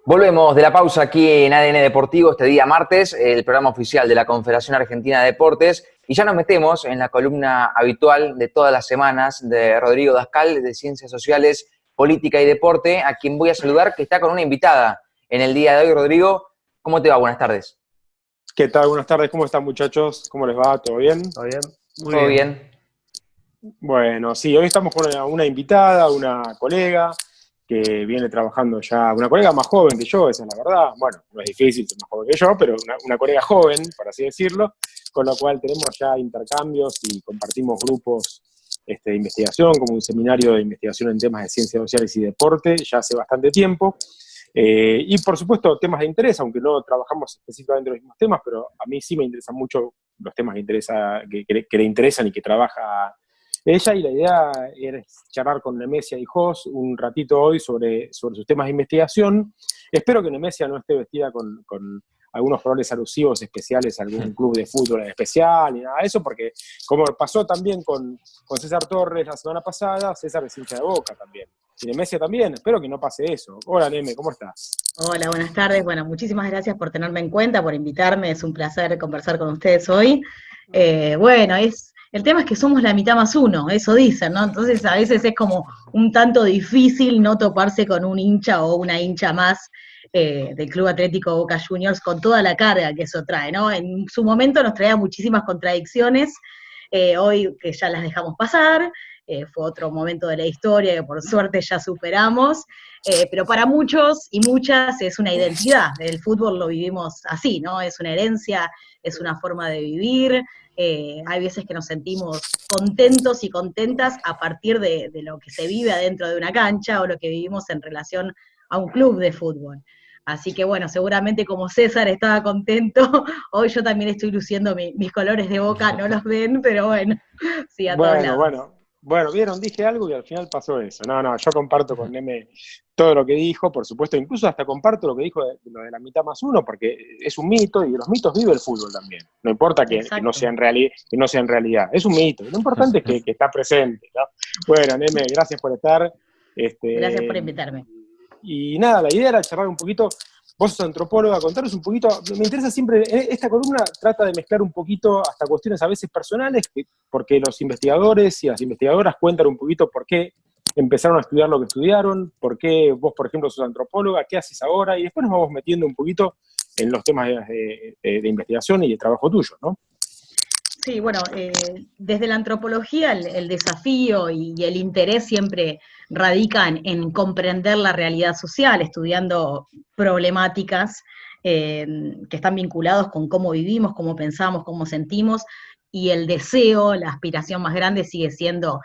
Volvemos de la pausa aquí en ADN Deportivo este día martes, el programa oficial de la Confederación Argentina de Deportes, y ya nos metemos en la columna habitual de todas las semanas de Rodrigo Dascal de Ciencias Sociales, Política y Deporte, a quien voy a saludar, que está con una invitada en el día de hoy. Rodrigo, ¿cómo te va? Buenas tardes. ¿Qué tal? Buenas tardes, ¿cómo están, muchachos? ¿Cómo les va? ¿Todo bien? ¿Todo bien? Muy ¿Todo bien. bien? Bueno, sí, hoy estamos con una invitada, una colega que viene trabajando ya, una colega más joven que yo, esa es la verdad. Bueno, no es difícil ser más joven que yo, pero una colega joven, por así decirlo, con lo cual tenemos ya intercambios y compartimos grupos de investigación, como un seminario de investigación en temas de ciencias sociales y deporte, ya hace bastante tiempo. Y por supuesto, temas de interés, aunque no trabajamos específicamente en los mismos temas, pero a mí sí me interesan mucho los temas que le interesan y que trabaja ella, y la idea es charlar con Nemesia y Jos un ratito hoy sobre sus temas de investigación. Espero que Nemesia no esté vestida con algunos colores alusivos especiales a algún club de fútbol en especial, ni nada de eso, porque como pasó también con César Torres la semana pasada, César es hincha de Boca también. Y Nemesia también, espero que no pase eso. Hola, Neme, ¿cómo estás? Hola, buenas tardes. Bueno, muchísimas gracias por tenerme en cuenta, por invitarme. Es un placer conversar con ustedes hoy. El tema es que somos la mitad más uno, eso dicen, ¿no? Entonces a veces es como un tanto difícil no toparse con un hincha o una hincha más del Club Atlético Boca Juniors con toda la carga que eso trae, ¿no? En su momento nos traía muchísimas contradicciones, hoy que ya las dejamos pasar, fue otro momento de la historia que por suerte ya superamos, pero para muchos y muchas es una identidad. El fútbol lo vivimos así, ¿no? Es una herencia, es una forma de vivir. Hay veces que nos sentimos contentos y contentas a partir de lo que se vive adentro de una cancha o lo que vivimos en relación a un club de fútbol. Así que bueno, seguramente como César estaba contento, hoy yo también estoy luciendo mis colores de Boca, no los ven, pero bueno, sí, a todos lados. Bueno, vieron, dije algo y al final pasó eso. No, yo comparto con Neme todo lo que dijo, por supuesto, incluso hasta comparto lo que dijo de lo de la mitad más uno, porque es un mito y de los mitos vive el fútbol también. No importa que no sea en realidad, es un mito. Lo importante es que está presente, ¿no? Bueno, Neme, gracias por estar. Gracias por invitarme. Y nada, la idea era charlar un poquito. Vos sos antropóloga, contaros un poquito, me interesa siempre, esta columna trata de mezclar un poquito hasta cuestiones a veces personales, porque los investigadores y las investigadoras cuentan un poquito por qué empezaron a estudiar lo que estudiaron, por qué vos, por ejemplo, sos antropóloga, qué haces ahora, y después nos vamos metiendo un poquito en los temas de investigación y de trabajo tuyo, ¿no? Sí, bueno, desde la antropología el desafío y el interés siempre radican en comprender la realidad social, estudiando problemáticas que están vinculados con cómo vivimos, cómo pensamos, cómo sentimos, y el deseo, la aspiración más grande sigue siendo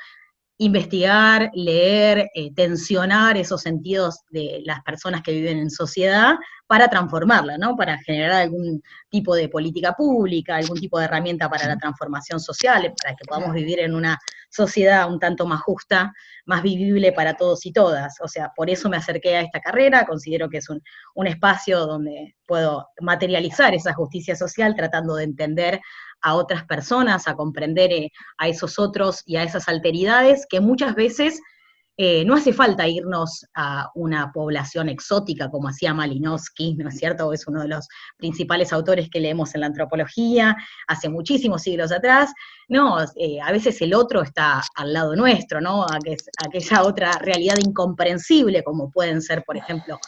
investigar, leer, tensionar esos sentidos de las personas que viven en sociedad para transformarla, ¿no? Para generar algún tipo de política pública, algún tipo de herramienta para la transformación social, para que podamos vivir en una sociedad un tanto más justa, más vivible para todos y todas. O sea, por eso me acerqué a esta carrera, considero que es un espacio donde puedo materializar esa justicia social tratando de entender a otras personas, a comprender a esos otros y a esas alteridades que muchas veces no hace falta irnos a una población exótica como hacía Malinowski, ¿no es cierto? Es uno de los principales autores que leemos en la antropología, hace muchísimos siglos atrás. No, a veces el otro está al lado nuestro, ¿no? Aquella otra realidad incomprensible, como pueden ser, por ejemplo,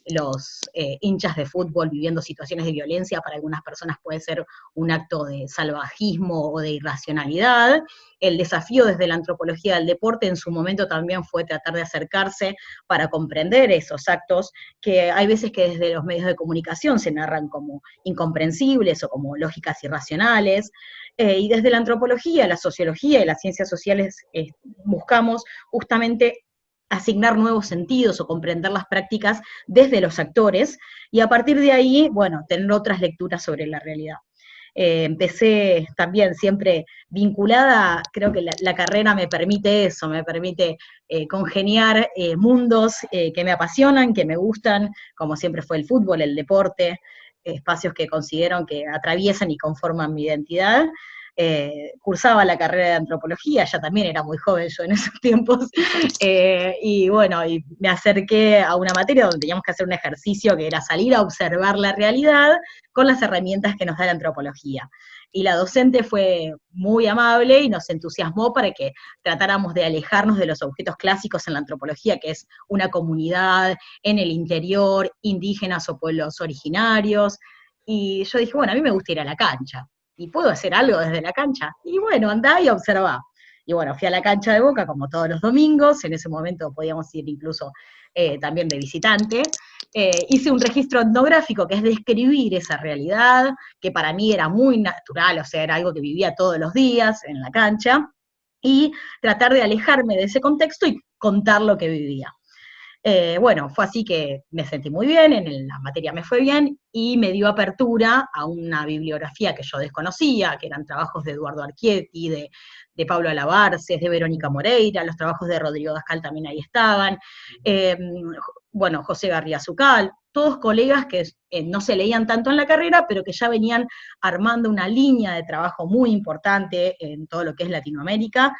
los hinchas de fútbol viviendo situaciones de violencia. Para algunas personas puede ser un acto de salvajismo o de irracionalidad. El desafío desde la antropología del deporte en su momento también fue tratar de acercarse para comprender esos actos que hay veces que desde los medios de comunicación se narran como incomprensibles o como lógicas irracionales. Y desde la antropología, la sociología y las ciencias sociales buscamos justamente asignar nuevos sentidos o comprender las prácticas desde los actores, y a partir de ahí, bueno, tener otras lecturas sobre la realidad. Empecé también siempre vinculada, creo que la carrera me permite eso, me permite congeniar mundos que me apasionan, que me gustan, como siempre fue el fútbol, el deporte, espacios que considero que atraviesan y conforman mi identidad. cursaba la carrera de antropología, ya también era muy joven yo en esos tiempos, y bueno, y me acerqué a una materia donde teníamos que hacer un ejercicio que era salir a observar la realidad con las herramientas que nos da la antropología. Y la docente fue muy amable y nos entusiasmó para que tratáramos de alejarnos de los objetos clásicos en la antropología, que es una comunidad en el interior, indígenas o pueblos originarios. Y yo dije, bueno, a mí me gusta ir a la cancha, y puedo hacer algo desde la cancha. Y bueno, andá y observá. Y bueno, fui a la cancha de Boca como todos los domingos, en ese momento podíamos ir incluso también de visitante. Hice un registro etnográfico que es describir esa realidad, que para mí era muy natural, o sea, era algo que vivía todos los días en la cancha, y tratar de alejarme de ese contexto y contar lo que vivía. Bueno, fue así que me sentí muy bien, en la materia me fue bien, y me dio apertura a una bibliografía que yo desconocía, que eran trabajos de Eduardo Archietti, de Pablo Alabarces, de Verónica Moreira, los trabajos de Rodrigo Dascal también ahí estaban, bueno, José García Zucal, todos colegas que no se leían tanto en la carrera, pero que ya venían armando una línea de trabajo muy importante en todo lo que es Latinoamérica,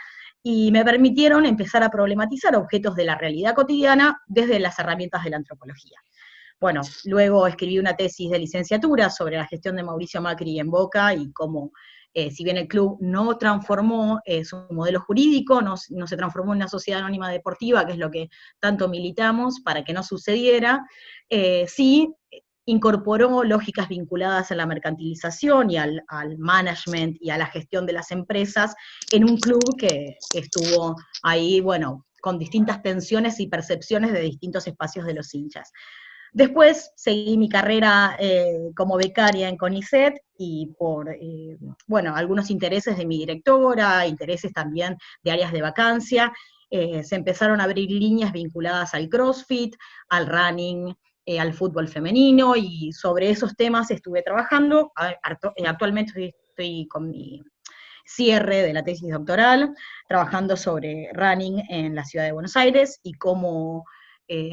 y me permitieron empezar a problematizar objetos de la realidad cotidiana desde las herramientas de la antropología. Bueno, luego escribí una tesis de licenciatura sobre la gestión de Mauricio Macri en Boca y cómo, si bien el club no transformó su modelo jurídico, no se transformó en una sociedad anónima deportiva, que es lo que tanto militamos para que no sucediera, sí incorporó lógicas vinculadas a la mercantilización y al management y a la gestión de las empresas en un club que estuvo ahí, bueno, con distintas tensiones y percepciones de distintos espacios de los hinchas. Después seguí mi carrera como becaria en CONICET y por, bueno, algunos intereses de mi directora, intereses también de áreas de vacancia, se empezaron a abrir líneas vinculadas al CrossFit, al running, al fútbol femenino, y sobre esos temas estuve trabajando. Actualmente estoy con mi cierre de la tesis doctoral, trabajando sobre running en la ciudad de Buenos Aires y cómo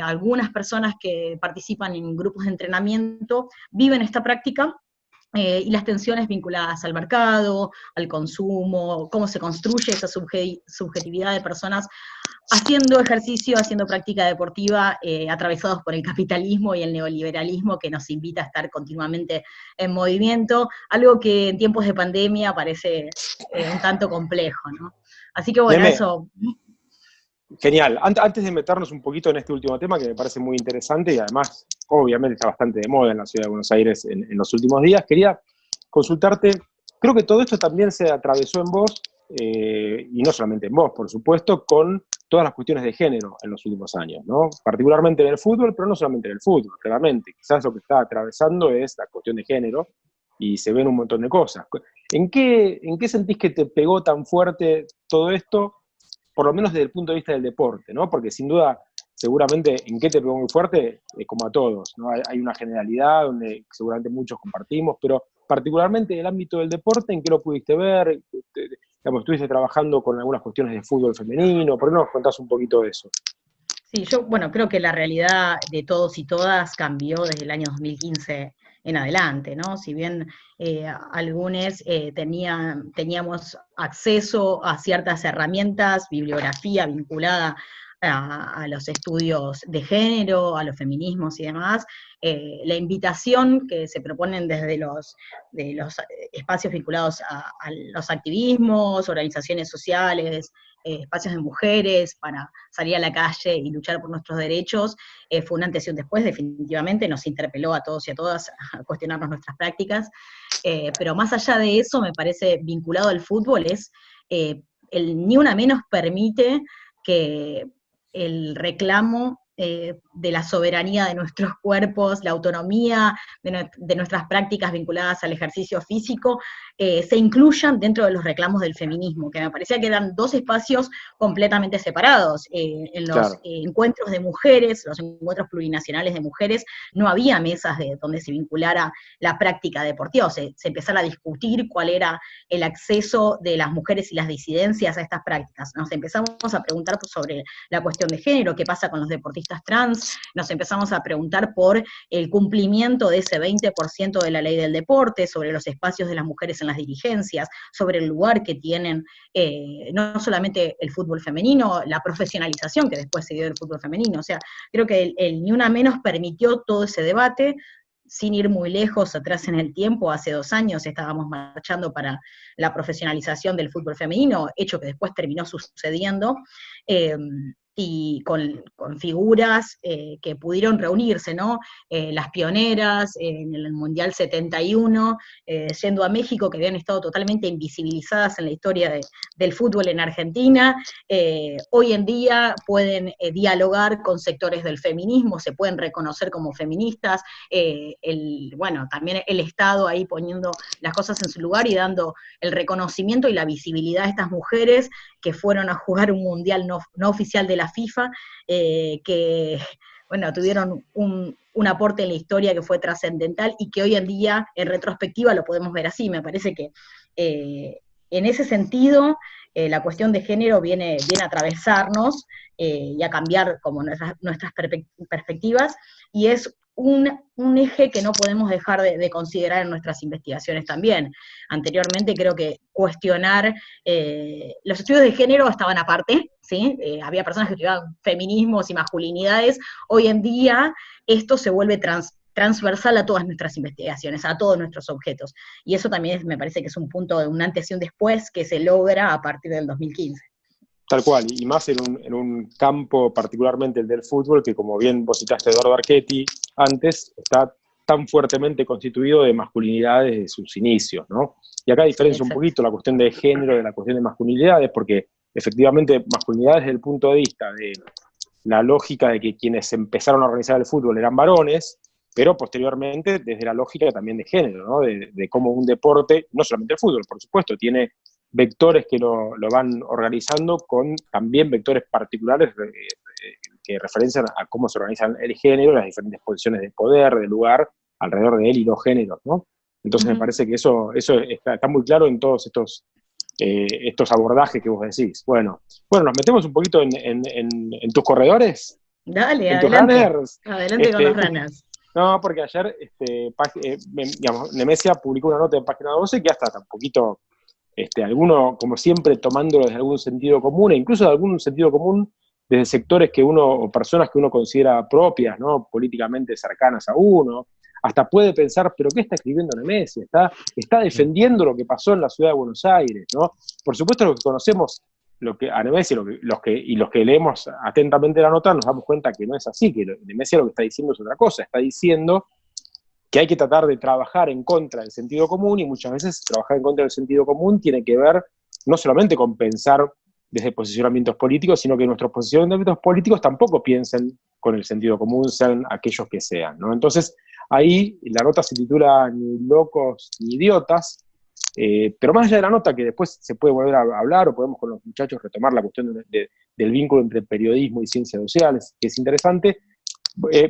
algunas personas que participan en grupos de entrenamiento viven esta práctica, y las tensiones vinculadas al mercado, al consumo, cómo se construye esa subjetividad de personas haciendo ejercicio, haciendo práctica deportiva, atravesados por el capitalismo y el neoliberalismo que nos invita a estar continuamente en movimiento, algo que en tiempos de pandemia parece un tanto complejo, ¿no? Así que bueno, eso. Genial. Antes de meternos un poquito en este último tema, que me parece muy interesante y además, obviamente, está bastante de moda en la ciudad de Buenos Aires en los últimos días, quería consultarte, creo que todo esto también se atravesó en vos, y no solamente en vos, por supuesto, con todas las cuestiones de género en los últimos años, ¿no? Particularmente en el fútbol, pero no solamente en el fútbol, claramente. Quizás lo que está atravesando es la cuestión de género y se ven un montón de cosas. ¿En qué sentís que te pegó tan fuerte todo esto? Por lo menos desde el punto de vista del deporte, ¿no? Porque sin duda, seguramente, en qué te pegó muy fuerte, como a todos, ¿no? Hay una generalidad donde seguramente muchos compartimos, pero particularmente en el ámbito del deporte, ¿en qué lo pudiste ver? Digamos, estuviste trabajando con algunas cuestiones de fútbol femenino, ¿por qué no nos contás un poquito de eso? Sí, yo, bueno, creo que la realidad de todos y todas cambió desde el año 2015 en adelante, ¿no? Si bien algunos teníamos acceso a ciertas herramientas, bibliografía vinculada a los estudios de género, a los feminismos y demás, la invitación que se proponen desde de los espacios vinculados a los activismos, organizaciones sociales, espacios de mujeres para salir a la calle y luchar por nuestros derechos, fue un antes y un después, definitivamente nos interpeló a todos y a todas a cuestionarnos nuestras prácticas, pero más allá de eso, me parece vinculado al fútbol, es el ni una menos permite que el reclamo de la soberanía de nuestros cuerpos, la autonomía de nuestras prácticas vinculadas al ejercicio físico, se incluyan dentro de los reclamos del feminismo, que me parecía que eran dos espacios completamente separados. En los Claro. encuentros de mujeres, los encuentros plurinacionales de mujeres, no había mesas donde se vinculara la práctica deportiva, o se empezara a discutir cuál era el acceso de las mujeres y las disidencias a estas prácticas. Nos empezamos a preguntar sobre la cuestión de género, qué pasa con los deportistas futbolistas trans, nos empezamos a preguntar por el cumplimiento de ese 20% de la ley del deporte, sobre los espacios de las mujeres en las dirigencias, sobre el lugar que tienen no solamente el fútbol femenino, la profesionalización que después se dio del fútbol femenino. O sea, creo que el Ni Una Menos permitió todo ese debate. Sin ir muy lejos atrás en el tiempo, hace 2 años estábamos marchando para la profesionalización del fútbol femenino, hecho que después terminó sucediendo, y con figuras que pudieron reunirse, ¿no? Las pioneras en el Mundial 71, yendo a México, que habían estado totalmente invisibilizadas en la historia del fútbol en Argentina, hoy en día pueden dialogar con sectores del feminismo, se pueden reconocer como feministas, bueno, también el Estado ahí poniendo las cosas en su lugar y dando el reconocimiento y la visibilidad a estas mujeres que fueron a jugar un mundial no oficial de la FIFA, que, bueno, tuvieron un aporte en la historia que fue trascendental y que hoy en día, en retrospectiva, lo podemos ver así. Me parece que en ese sentido, la cuestión de género viene a atravesarnos y a cambiar como nuestras perspectivas, y es un eje que no podemos dejar de considerar en nuestras investigaciones también. Anteriormente creo que cuestionar, los estudios de género estaban aparte, ¿sí? Había personas que estudiaban feminismos y masculinidades. Hoy en día esto se vuelve transversal a todas nuestras investigaciones, a todos nuestros objetos. Y eso también me parece que es un punto de un antes y un después que se logra a partir del 2015. Tal cual, y más en un campo particularmente el del fútbol, que como bien vos citaste Eduardo Archetti antes, está tan fuertemente constituido de masculinidades desde sus inicios, ¿no? Y acá diferencia un poquito la cuestión de género de la cuestión de masculinidades, porque efectivamente masculinidades desde el punto de vista de la lógica de que quienes empezaron a organizar el fútbol eran varones, pero posteriormente desde la lógica también de género, ¿no? De cómo un deporte, no solamente el fútbol, por supuesto, tiene vectores que lo van organizando con también vectores particulares que referencian a cómo se organizan el género, las diferentes posiciones de poder, de lugar, alrededor de él y los géneros, ¿no? Entonces me parece que eso está muy claro en todos estos abordajes que vos decís. Bueno, nos metemos un poquito en tus corredores. Dale, en adelante. Tus runners. Adelante con los runners. No, porque ayer digamos, Nemesia publicó una nota en Página 12 que hasta un poquito, alguno, como siempre, tomándolo desde algún sentido común, e incluso de algún sentido común desde sectores o personas que uno considera propias, ¿no? Políticamente cercanas a uno, hasta puede pensar, ¿pero qué está escribiendo Nemesia? Está defendiendo lo que pasó en la ciudad de Buenos Aires, ¿no? Por supuesto, los que conocemos a Nemesia y los que leemos atentamente la nota nos damos cuenta que no es así, que Nemesia lo que está diciendo es otra cosa, está diciendo que hay que tratar de trabajar en contra del sentido común, y muchas veces trabajar en contra del sentido común tiene que ver no solamente con pensar desde posicionamientos políticos, sino que nuestros posicionamientos políticos tampoco piensen con el sentido común, sean aquellos que sean, ¿no? Entonces, ahí la nota se titula Ni locos ni idiotas, pero más allá de la nota, que después se puede volver a hablar, o podemos con los muchachos retomar la cuestión del vínculo entre periodismo y ciencias sociales, que es interesante.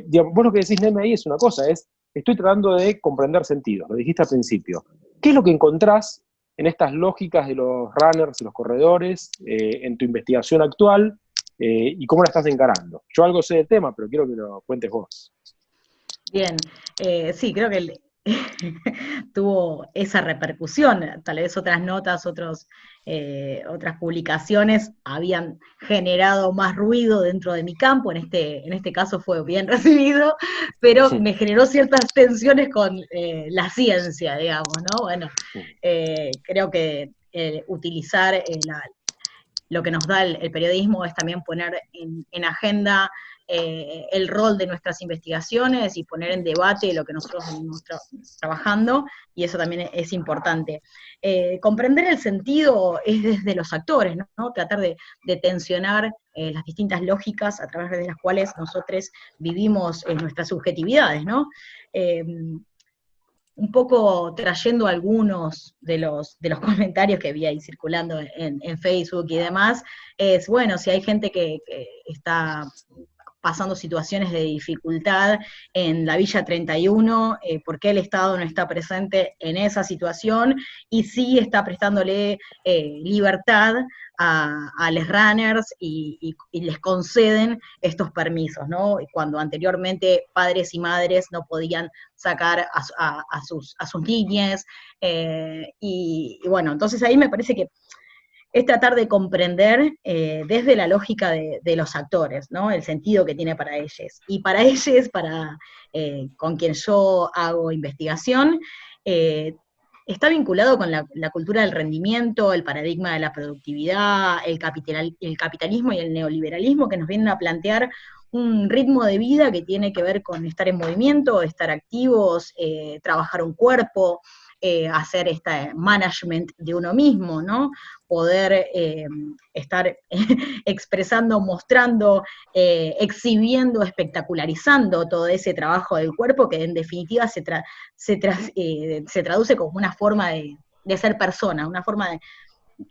Digamos, vos lo que decís, Neme, ahí es una cosa, estoy tratando de comprender sentidos, lo dijiste al principio. ¿Qué es lo que encontrás en estas lógicas de los runners y los corredores, en tu investigación actual, y cómo la estás encarando? Yo algo sé del tema, pero quiero que lo cuentes vos. Bien, sí, creo que tuvo esa repercusión. Tal vez otras notas, otras publicaciones habían generado más ruido dentro de mi campo. En este caso fue bien recibido, pero me generó ciertas tensiones con la ciencia, digamos, ¿no? Bueno, creo que utilizar lo que nos da el periodismo es también poner en agenda el rol de nuestras investigaciones y poner en debate lo que nosotros venimos trabajando, y eso también es importante. Comprender el sentido es desde los actores, ¿no? Tratar de tensionar las distintas lógicas a través de las cuales nosotros vivimos nuestras subjetividades, ¿no? Un poco trayendo algunos de los comentarios que vi ahí circulando en Facebook y demás, es bueno, si hay gente que está pasando situaciones de dificultad en la Villa 31, por qué el Estado no está presente en esa situación y sí está prestándole libertad a los runners y les conceden estos permisos, ¿no? Cuando anteriormente padres y madres no podían sacar a sus niñas, y bueno, entonces ahí me parece que es tratar de comprender desde la lógica de los actores, ¿no? El sentido que tiene para ellos. Y para ellos, con quien yo hago investigación, está vinculado con la cultura del rendimiento, el paradigma de la productividad, el capitalismo y el neoliberalismo que nos vienen a plantear un ritmo de vida que tiene que ver con estar en movimiento, estar activos, trabajar un cuerpo, hacer este management de uno mismo, ¿no? Poder estar expresando, mostrando, exhibiendo, espectacularizando todo ese trabajo del cuerpo que en definitiva se traduce como una forma de ser persona, una forma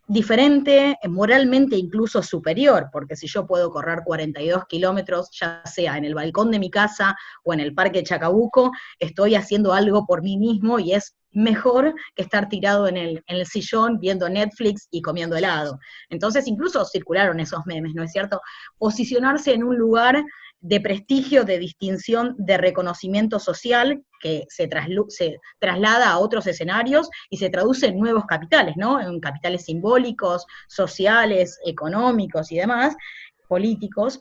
diferente, moralmente incluso superior, porque si yo puedo correr 42 kilómetros, ya sea en el balcón de mi casa o en el parque Chacabuco, estoy haciendo algo por mí mismo y es mejor que estar tirado en el sillón viendo Netflix y comiendo helado. Entonces incluso circularon esos memes, ¿no es cierto? Posicionarse en un lugar de prestigio, de distinción, de reconocimiento social, que se traslada a otros escenarios y se traduce en nuevos capitales, ¿no? En capitales simbólicos, sociales, económicos y demás, políticos,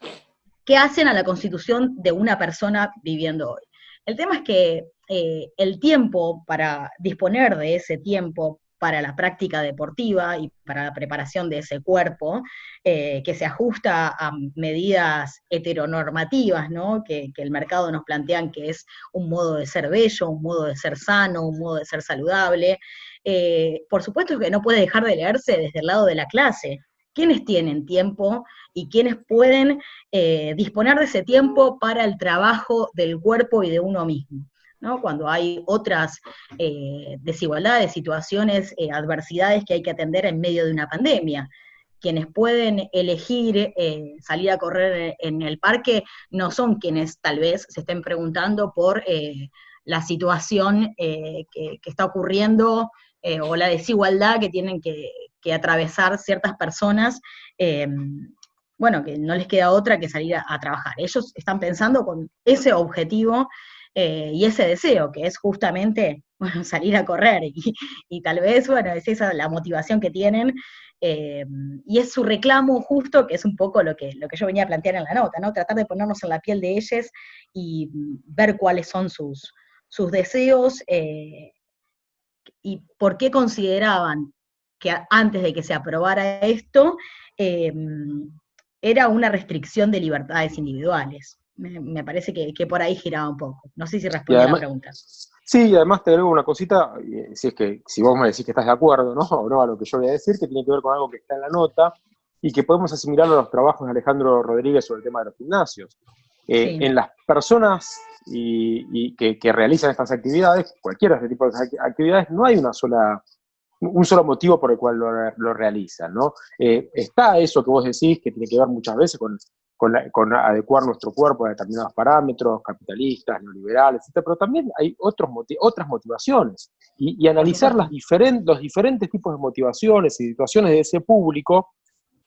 que hacen a la constitución de una persona viviendo hoy. El tema es que el tiempo, para disponer de ese tiempo para la práctica deportiva y para la preparación de ese cuerpo, que se ajusta a medidas heteronormativas, ¿no? Que el mercado nos plantean que es un modo de ser bello, un modo de ser sano, un modo de ser saludable. Por supuesto que no puede dejar de leerse desde el lado de la clase. ¿Quiénes tienen tiempo y quiénes pueden disponer de ese tiempo para el trabajo del cuerpo y de uno mismo? ¿No? Cuando hay otras desigualdades, situaciones, adversidades que hay que atender en medio de una pandemia. Quienes pueden elegir salir a correr en el parque no son quienes tal vez se estén preguntando por la situación que está ocurriendo o la desigualdad que tienen que atravesar ciertas personas, bueno, que no les queda otra que salir a trabajar. Ellos están pensando con ese objetivo y ese deseo, que es justamente, bueno, salir a correr, y tal vez, bueno, es esa la motivación que tienen, y es su reclamo justo, que es un poco lo que yo venía a plantear en la nota, ¿no? Tratar de ponernos en la piel de ellos y ver cuáles son sus deseos, y por qué consideraban que antes de que se aprobara esto, era una restricción de libertades individuales. Me parece que por ahí giraba un poco. No sé si Y respondí a la además, pregunta. sí, y además te agrego una cosita, si vos me decís que estás de acuerdo, ¿no? O no a lo que yo voy a decir, que tiene que ver con algo que está en la nota y que podemos asimilarlo a los trabajos de Alejandro Rodríguez sobre el tema de los gimnasios. Sí. En las personas que realizan estas actividades, cualquiera de este tipo de actividades, no hay un solo motivo por el cual lo realizan, ¿no? Está eso que vos decís, que tiene que ver muchas veces con adecuar nuestro cuerpo a determinados parámetros, capitalistas, neoliberales, etc., pero también hay otras motivaciones, y analizar los diferentes tipos de motivaciones y situaciones de ese público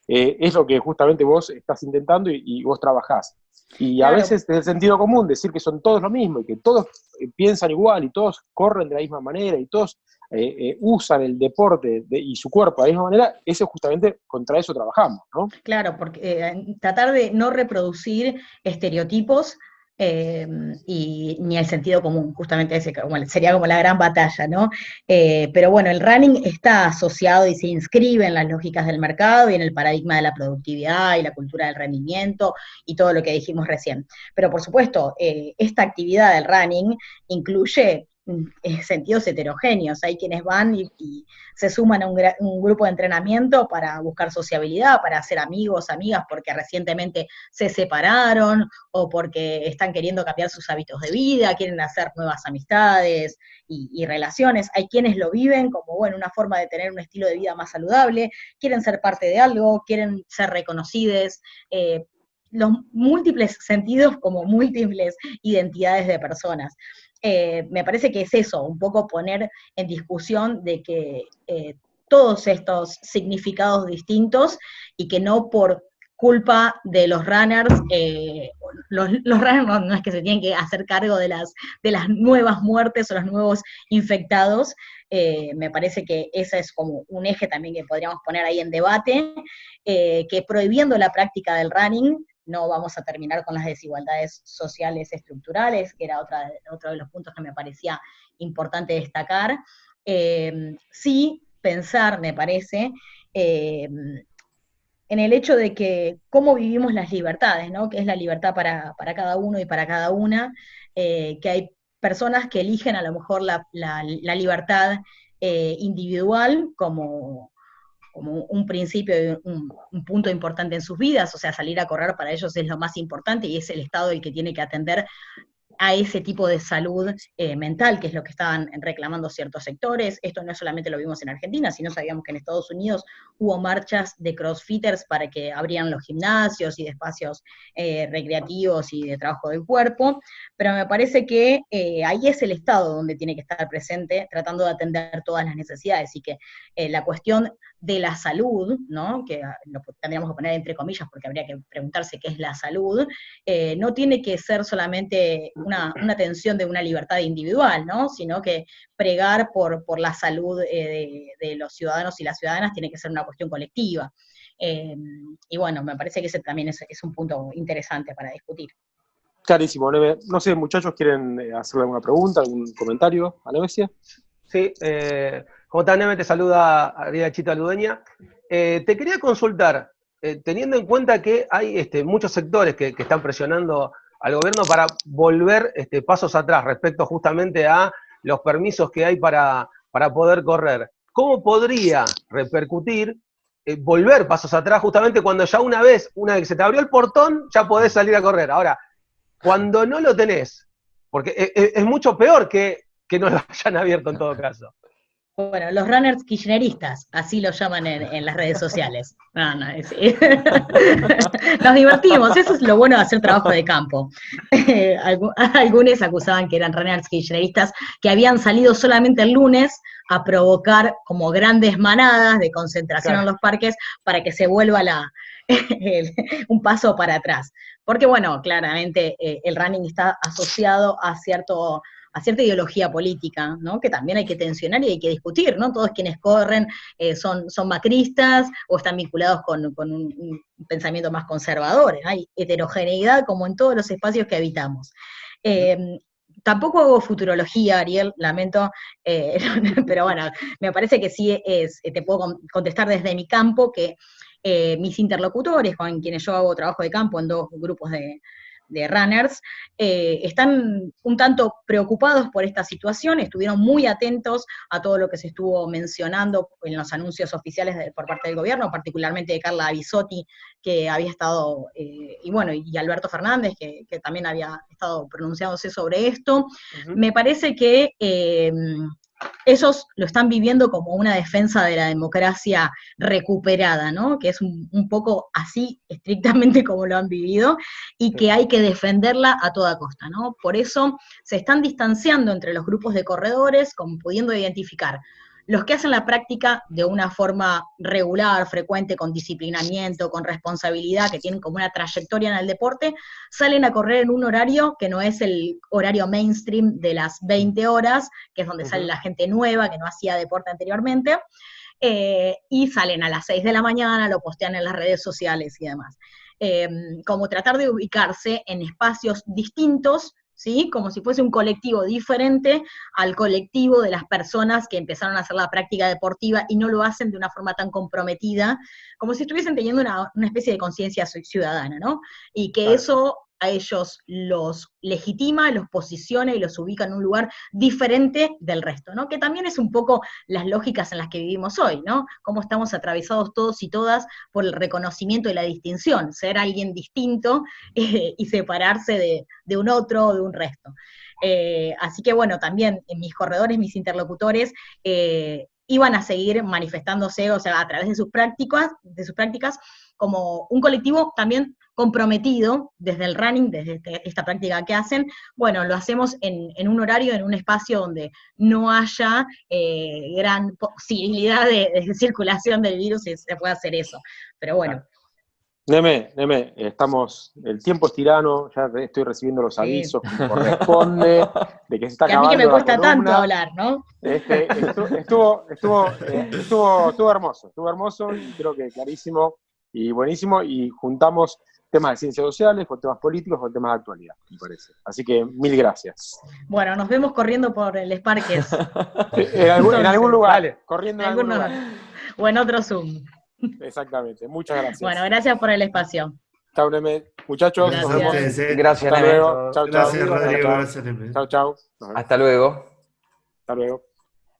es lo que justamente vos estás intentando y vos trabajás. Y a Claro. veces desde el sentido común decir que son todos lo mismo y que todos piensan igual y todos corren de la misma manera y todos usan el deporte y su cuerpo de la misma manera, eso justamente contra eso trabajamos, ¿no? Claro, porque tratar de no reproducir estereotipos ni el sentido común, justamente ese sería como la gran batalla, ¿no? Pero bueno, el running está asociado y se inscribe en las lógicas del mercado y en el paradigma de la productividad y la cultura del rendimiento y todo lo que dijimos recién. Pero por supuesto, esta actividad del running incluye sentidos heterogéneos. Hay quienes van y se suman a un grupo de entrenamiento para buscar sociabilidad, para hacer amigos, amigas, porque recientemente se separaron o porque están queriendo cambiar sus hábitos de vida, quieren hacer nuevas amistades y relaciones. Hay quienes lo viven como, bueno, una forma de tener un estilo de vida más saludable, quieren ser parte de algo, quieren ser reconocidos. los múltiples sentidos como múltiples identidades de personas. Me parece que es eso, un poco poner en discusión de que todos estos significados distintos y que no por culpa de los runners, los runners no es que se tienen que hacer cargo de las nuevas muertes o los nuevos infectados. Me parece que ese es como un eje también que podríamos poner ahí en debate, que prohibiendo la práctica del running no vamos a terminar con las desigualdades sociales estructurales, que era otro de los puntos que me parecía importante destacar. Sí, pensar, me parece, en el hecho de que cómo vivimos las libertades, ¿no? Que es la libertad para cada uno y para cada una, que hay personas que eligen a lo mejor la libertad individual como un principio y un punto importante en sus vidas, o sea, salir a correr para ellos es lo más importante y es el Estado el que tiene que atender a ese tipo de salud mental, que es lo que estaban reclamando ciertos sectores. Esto no solamente lo vimos en Argentina, sino sabíamos que en Estados Unidos hubo marchas de crossfitters para que abrieran los gimnasios y de espacios recreativos y de trabajo del cuerpo, pero me parece que ahí es el Estado donde tiene que estar presente, tratando de atender todas las necesidades, y que la cuestión de la salud, ¿no? Que lo tendríamos que poner entre comillas porque habría que preguntarse qué es la salud, no tiene que ser solamente una tensión de una libertad individual, ¿no? Sino que pregar por la salud de los ciudadanos y las ciudadanas tiene que ser una cuestión colectiva. Y bueno, me parece que ese también es un punto interesante para discutir. Clarísimo, Neve. No sé, muchachos, ¿quieren hacerle alguna pregunta, algún comentario a Nevesia? Sí, ¿cómo estás, Neve? Te saluda Ariel Chita Ludeña. Te quería consultar, teniendo en cuenta que hay muchos sectores que están presionando al gobierno para volver pasos atrás respecto justamente a los permisos que hay para poder correr, ¿cómo podría repercutir volver pasos atrás justamente cuando ya una vez que se te abrió el portón, ya podés salir a correr? Ahora, cuando no lo tenés, porque es mucho peor que no lo hayan abierto en todo caso. Bueno, los runners kirchneristas, así lo llaman en las redes sociales. Nos divertimos, eso es lo bueno de hacer trabajo de campo. Algunos acusaban que eran runners kirchneristas que habían salido solamente el lunes a provocar como grandes manadas de concentración en los parques para que se vuelva un paso para atrás. Porque bueno, claramente el running está asociado a cierta ideología política, ¿no? Que también hay que tensionar y hay que discutir, ¿no? Todos quienes corren son macristas o están vinculados con un pensamiento más conservador. Hay heterogeneidad como en todos los espacios que habitamos. Tampoco hago futurología, Ariel, lamento, pero bueno, me parece que sí te puedo contestar desde mi campo que mis interlocutores, con quienes yo hago trabajo de campo en 2 grupos de runners, están un tanto preocupados por esta situación, estuvieron muy atentos a todo lo que se estuvo mencionando en los anuncios oficiales por parte del gobierno, particularmente de Carla Bisotti, que había estado, y Alberto Fernández, que también había estado pronunciándose sobre esto. Me parece que ellos lo están viviendo como una defensa de la democracia recuperada, ¿no? Que es un poco así, estrictamente como lo han vivido, y que hay que defenderla a toda costa, ¿no? Por eso se están distanciando entre los grupos de corredores, como pudiendo identificar los que hacen la práctica de una forma regular, frecuente, con disciplinamiento, con responsabilidad, que tienen como una trayectoria en el deporte, salen a correr en un horario que no es el horario mainstream de las 20 horas, que es donde sale la gente nueva, que no hacía deporte anteriormente, y salen a las 6 de la mañana, lo postean en las redes sociales y demás. Como tratar de ubicarse en espacios distintos, ¿sí? Como si fuese un colectivo diferente al colectivo de las personas que empezaron a hacer la práctica deportiva y no lo hacen de una forma tan comprometida, como si estuviesen teniendo una especie de conciencia ciudadana, ¿no? Y que eso a ellos los legitima, los posiciona y los ubica en un lugar diferente del resto, ¿no? Que también es un poco las lógicas en las que vivimos hoy, ¿no? Cómo estamos atravesados todos y todas por el reconocimiento y la distinción, ser alguien distinto y separarse de un otro o de un resto. Así que bueno, también mis corredores, mis interlocutores, iban a seguir manifestándose, o sea, a través de sus prácticas como un colectivo también comprometido desde el running, desde esta práctica que hacen, bueno, lo hacemos en un horario, en un espacio donde no haya gran posibilidad de circulación del virus y se puede hacer eso. Pero bueno. Neme, el tiempo es tirano, ya estoy recibiendo los avisos que corresponde, de que se está acabando. Y a mí que me cuesta la columna. tanto hablar, ¿no? Estuvo hermoso, y creo que clarísimo y buenísimo, y juntamos temas de ciencias sociales con temas políticos, con temas de actualidad, me parece. Así que mil gracias. Bueno, nos vemos corriendo por el Sparkes. En algún lugar, dale, corriendo en algún lugar. O en otro Zoom. Exactamente, muchas gracias. Bueno, gracias por el espacio. Chau, Neme. Muchachos, Gracias. nos vemos. Gracias, Hasta Neme. luego. Chau, Gracias, Rodrigo. Gracias, Neme. Chau. Hasta luego. Hasta luego.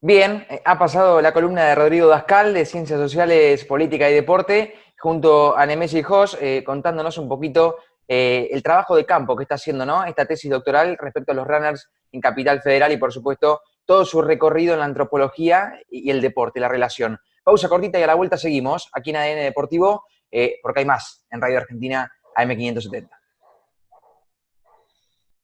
Bien, ha pasado la columna de Rodrigo Dascal de Ciencias Sociales, Política y Deporte, junto a Nemesio Jos, contándonos un poquito el trabajo de campo que está haciendo, ¿no? Esta tesis doctoral respecto a los runners en Capital Federal y, por supuesto, todo su recorrido en la antropología y el deporte, la relación. Pausa cortita y a la vuelta seguimos aquí en ADN Deportivo, porque hay más en Radio Argentina AM570.